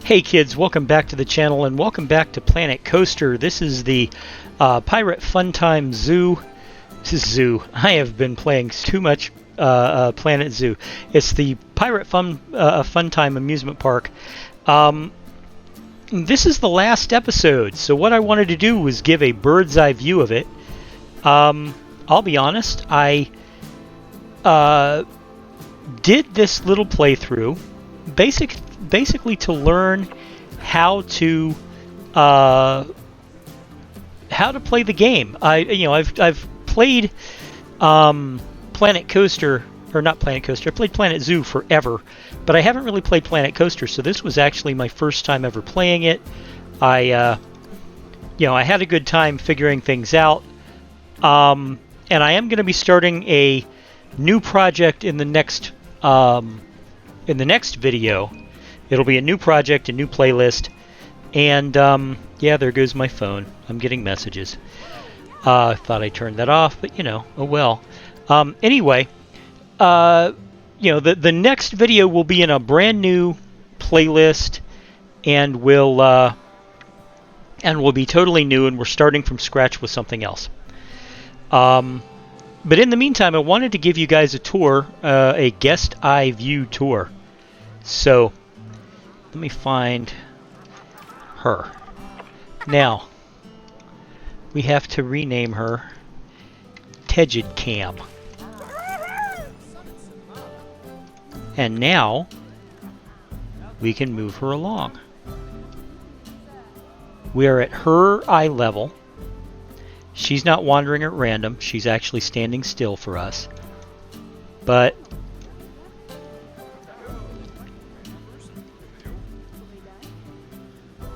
Hey kids, welcome back to the channel and welcome back to Planet Coaster. This is the Pirate Fun Time Zoo. This is Zoo. I have been playing too much Planet Zoo. It's the Pirate Fun Time Amusement Park. This is the last episode, so what I wanted to do was give a bird's eye view of it. I'll be honest, I did this little playthrough basically to learn how to play the game. I've played Planet Coaster, or not Planet Coaster. I played Planet Zoo forever, but I haven't really played Planet Coaster. So this was actually my first time ever playing it. I had a good time figuring things out, and I am going to be starting a new project in the next video. It'll be a new project, a new playlist, and yeah, there goes my phone. I'm getting messages. I thought I turned that off, but oh well. Anyway, the next video will be in a brand new playlist, and will be totally new, and we're starting from scratch with something else. But in the meantime, I wanted to give you guys a tour, a guest eye view tour. So let me find her. Now we have to rename her Tegid Cam. And now we can move her along. We are at her eye level. She's not wandering at random. She's actually standing still for us. But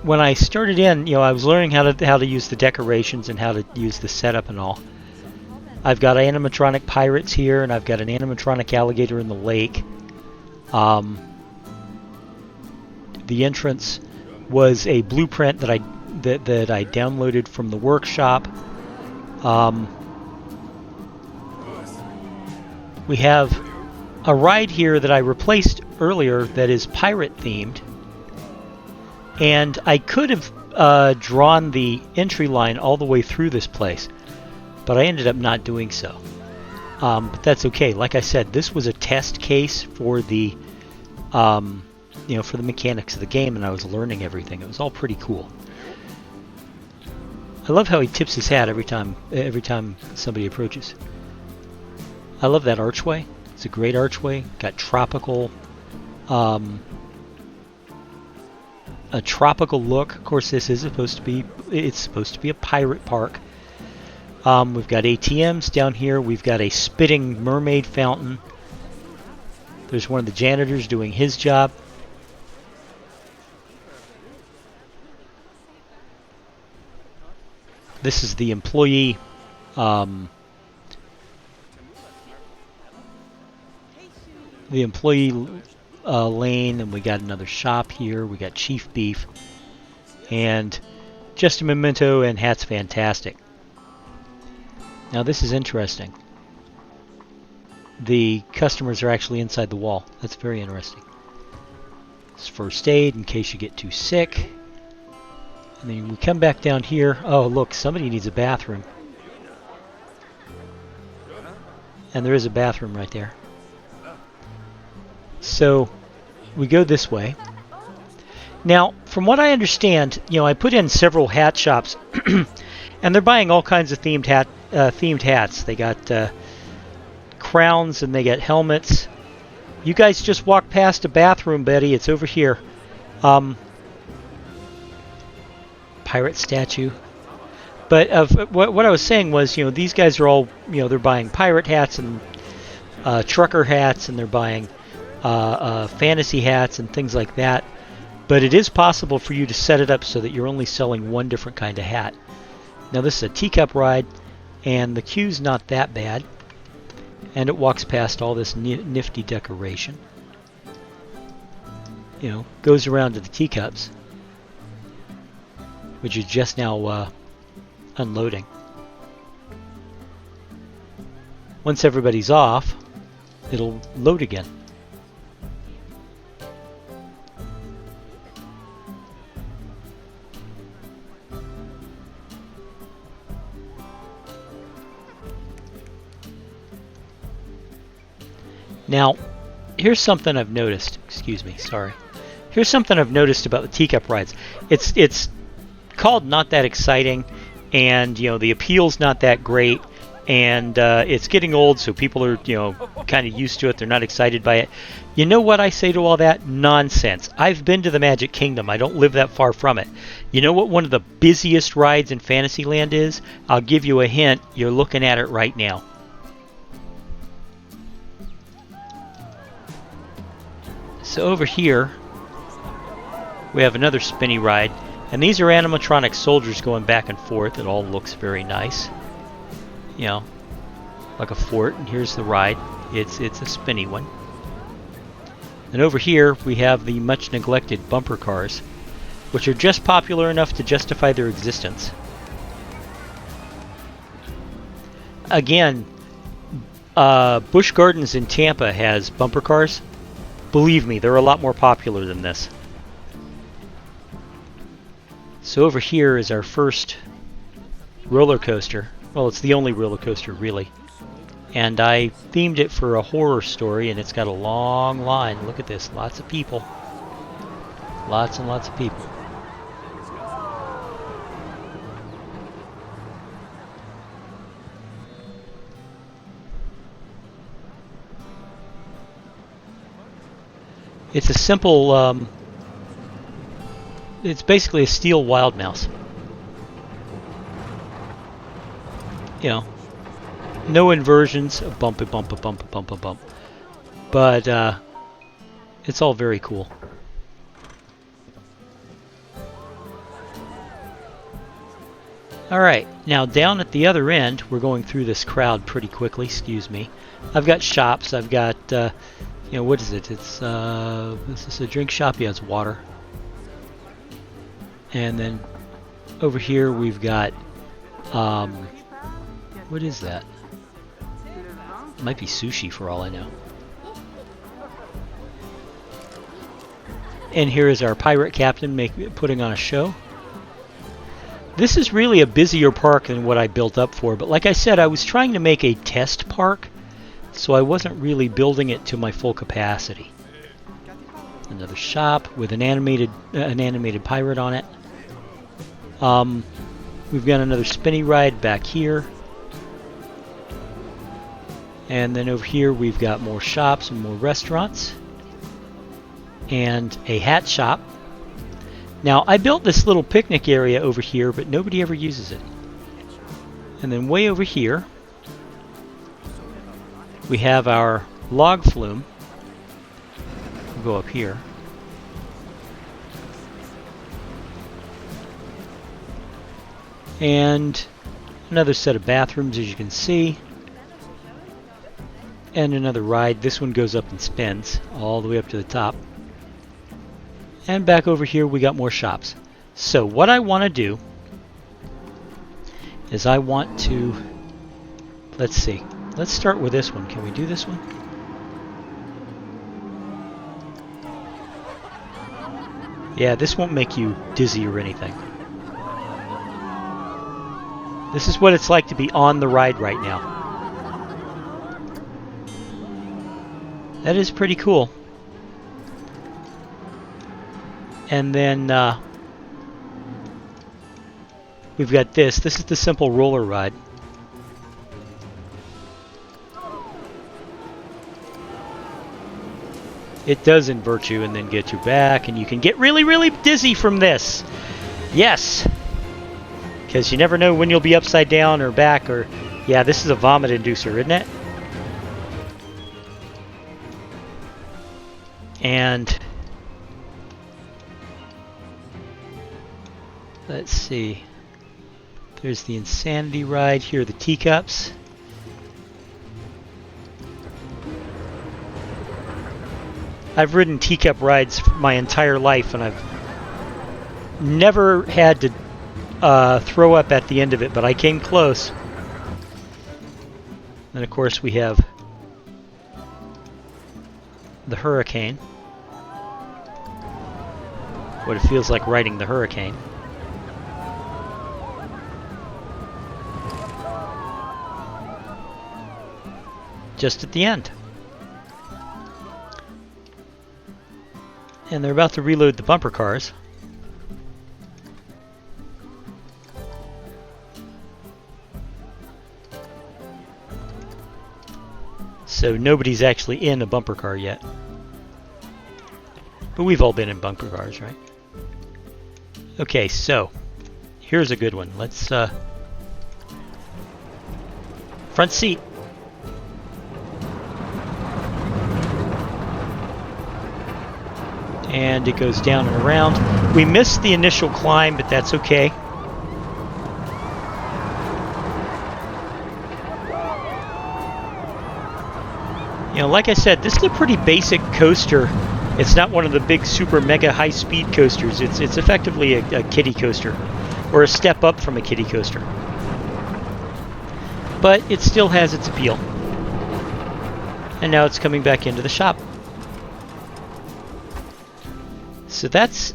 when I started in, I was learning how to use the decorations and how to use the setup and all. I've got animatronic pirates here, and I've got an animatronic alligator in the lake. The entrance was a blueprint that I downloaded from the workshop. We have a ride here that I replaced earlier that is pirate themed. And I could have drawn the entry line all the way through this place, but I ended up not doing so. But that's okay. Like I said, this was a test case for the, for the mechanics of the game, and I was learning everything. It was all pretty cool. I love how he tips his hat every time somebody approaches. I love that archway. It's a great archway. Got tropical. A tropical look. Of course, this is supposed to be a pirate park. We've got ATMs down here. We've got a spitting mermaid fountain. There's one of the janitors doing his job. This is the employee lane, and we got another shop here. We got Chief Beef, and Just a Memento, and Hat's Fantastic. Now this is interesting. The customers are actually inside the wall. That's very interesting. It's first aid in case you get too sick. And then we come back down here. Oh look, somebody needs a bathroom. And there is a bathroom right there. So we go this way. Now, from what I understand, I put in several hat shops, and they're buying all kinds of themed hats. They got crowns and they got helmets. You guys just walk past a bathroom, Betty. It's over here. Pirate statue. But what I was saying was, these guys are all, they're buying pirate hats and trucker hats, and they're buying fantasy hats and things like that. But it is possible for you to set it up so that you're only selling one different kind of hat. Now this is a teacup ride, and the queue's not that bad, and it walks past all this nifty decoration. Goes around to the teacups, which is just now unloading. Once everybody's off, it'll load again. Now, here's something I've noticed. Excuse me, sorry. Here's something I've noticed about the teacup rides. It's called Not That Exciting, and the appeal's not that great, and it's getting old, so people are kind of used to it. They're not excited by it. You know what I say to all that? Nonsense. I've been to the Magic Kingdom. I don't live that far from it. You know what one of the busiest rides in Fantasyland is? I'll give you a hint. You're looking at it right now. So over here, we have another spinny ride. And these are animatronic soldiers going back and forth. It all looks very nice. Like a fort. And here's the ride. It's a spinny one. And over here, we have the much neglected bumper cars, which are just popular enough to justify their existence. Again, Busch Gardens in Tampa has bumper cars. Believe me, they're a lot more popular than this. So over here is our first roller coaster. Well, it's the only roller coaster, really. And I themed it for a horror story, and it's got a long line. Look at this. Lots of people. Lots and lots of people. It's a simple... it's basically a steel wild mouse. No inversions, a bump, a bump, a bump, a bump, a bump. But it's all very cool. Alright, now down at the other end, we're going through this crowd pretty quickly, excuse me. I've got shops, I've got, what is it? It's, this is a drink shop, yeah, it's water. And then over here we've got, what is that? It might be sushi for all I know. And here is our pirate captain putting on a show. This is really a busier park than what I built up for, but like I said, I was trying to make a test park, so I wasn't really building it to my full capacity. Another shop with an animated pirate on it. We've got another spinny ride back here. And then over here we've got more shops and more restaurants. And a hat shop. Now, I built this little picnic area over here, but nobody ever uses it. And then way over here, we have our log flume. We'll go up here. And another set of bathrooms, as you can see. And another ride. This one goes up and spins all the way up to the top. And back over here we got more shops. So what I want to do is I want to, let's see, let's start with this one. Can we do this one? Yeah, this won't make you dizzy or anything. This is what it's like to be on the ride right now. That is pretty cool. And then we've got this. This is the simple roller ride. It does invert you and then get you back, and you can get really, really dizzy from this. Yes! Because you never know when you'll be upside down or back, or... Yeah, this is a vomit inducer, isn't it? And... let's see. There's the Insanity ride. Here are the teacups. I've ridden teacup rides my entire life, and I've never had to throw up at the end of it, but I came close. And of course we have the Hurricane. What it feels like riding the Hurricane. Just at the end. And they're about to reload the bumper cars. So nobody's actually in a bumper car yet. But we've all been in bumper cars, right? Okay, so here's a good one. Let's front seat. And it goes down and around. We missed the initial climb, but that's okay. You know, like I said, this is a pretty basic coaster. It's not one of the big super mega high speed coasters. It's effectively a kiddie coaster, or a step up from a kiddie coaster. But it still has its appeal. And now it's coming back into the shop. So that's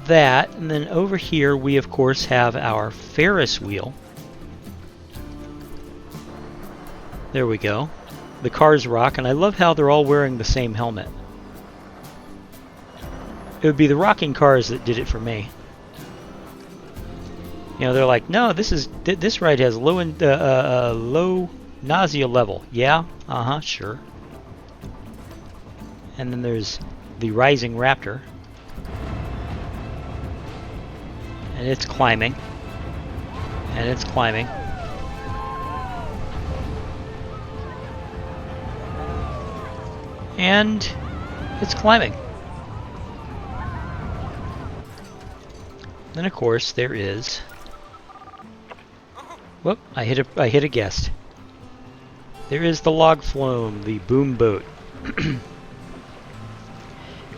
that, and then over here we of course have our Ferris wheel. There we go. The cars rock, and I love how they're all wearing the same helmet. It would be the rocking cars that did it for me. You know, they're like, no, this ride has low nausea level. Yeah, sure. And then there's the Rising Raptor. And it's climbing. And it's climbing. And it's climbing. Then of course there is. Whoop! I hit a guest. There is the log flume, the boom boat.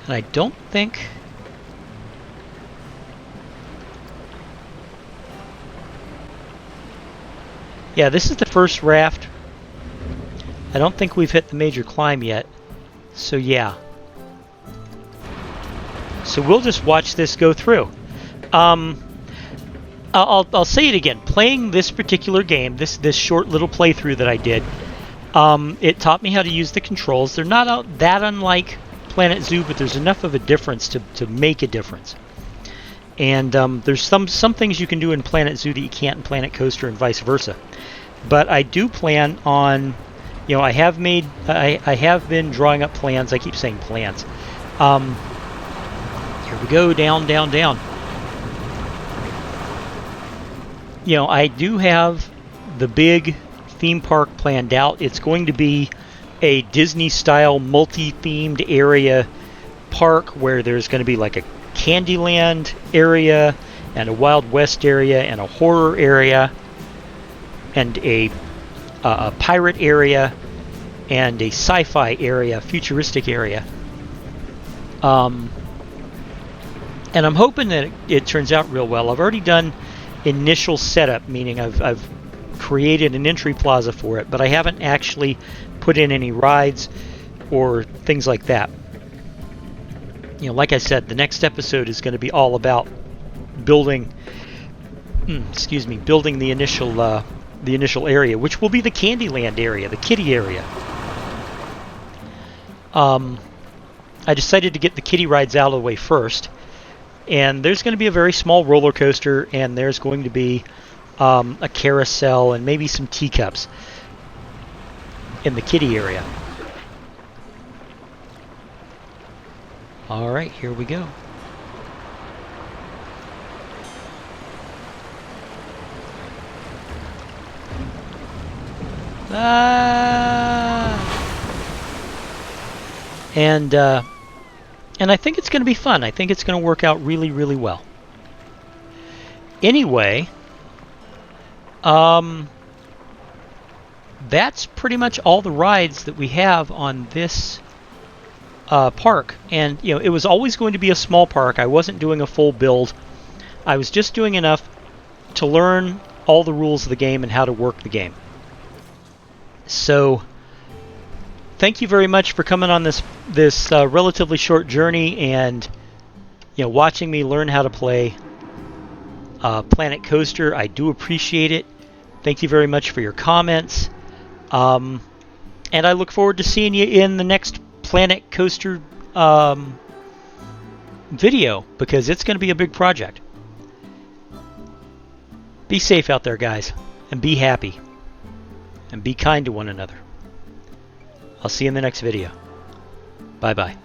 And I don't think. Yeah, this is the first raft. I don't think we've hit the major climb yet. So yeah. So we'll just watch this go through. I'll say it again. Playing this particular game, this short little playthrough that I did, it taught me how to use the controls. They're not that unlike Planet Zoo, but there's enough of a difference to make a difference. And there's some things you can do in Planet Zoo that you can't in Planet Coaster, and vice versa. But I do plan on, you know, I have been drawing up plans. I keep saying plans. Here we go, down, down, down. You know, I do have the big theme park planned out. It's going to be a Disney-style multi-themed area park where there's going to be like a Candyland area and a Wild West area and a horror area and a pirate area and a sci-fi area, futuristic area. And I'm hoping that it turns out real well. I've already done initial setup, meaning I've created an entry plaza for it, but I haven't actually put in any rides or things like that. You know, like I said, the next episode is going to be all about building building the initial area, which will be the Candyland area, the kiddie area. I decided to get the kiddie rides out of the way first, and there's going to be a very small roller coaster, and there's going to be a carousel and maybe some teacups in the kiddie area. All right, here we go. And I think it's going to be fun. I think it's going to work out really, really well. Anyway, that's pretty much all the rides that we have on this park. And you know, it was always going to be a small park. I wasn't doing a full build. I was just doing enough to learn all the rules of the game and how to work the game. So thank you very much for coming on this relatively short journey and, you know, watching me learn how to play Planet Coaster. I do appreciate it. Thank you very much for your comments. And I look forward to seeing you in the next Planet Coaster video because it's going to be a big project. Be safe out there, guys, and be happy, and be kind to one another. I'll see you in the next video. Bye-bye.